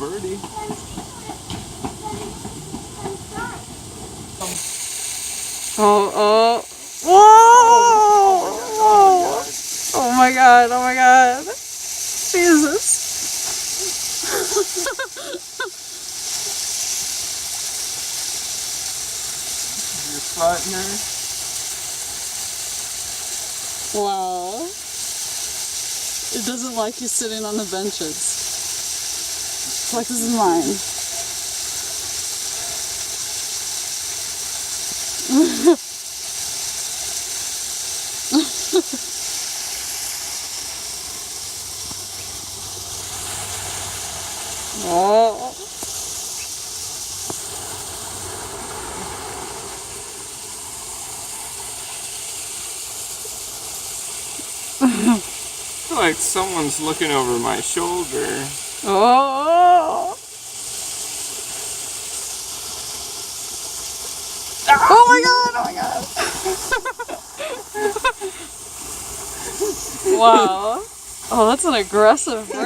birdie. Oh, oh. Whoa! Oh my god, oh my god. Jesus. Your spot here. Wow. It doesn't like you sitting on the benches. It's like this is mine. Oh. I feel like someone's looking over my shoulder. Oh. Oh my god, oh my god. Wow. Oh, that's an aggressive bird.